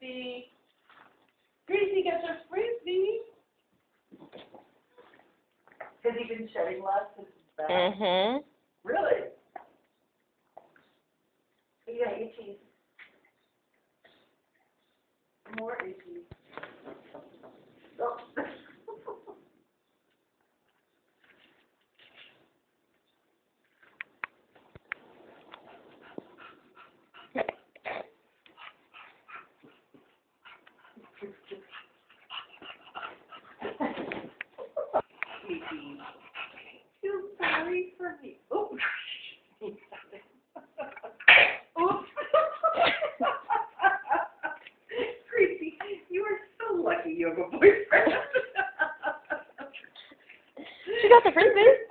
frisbee. Gracie gets her frisbee. Has he been shedding less since his back? Mm-hmm. Really? Yeah, itchy. More itchy. Oh. Feel sorry for me. Oh. Oops. Gracie, you are so lucky you have a boyfriend. She got the frisbee.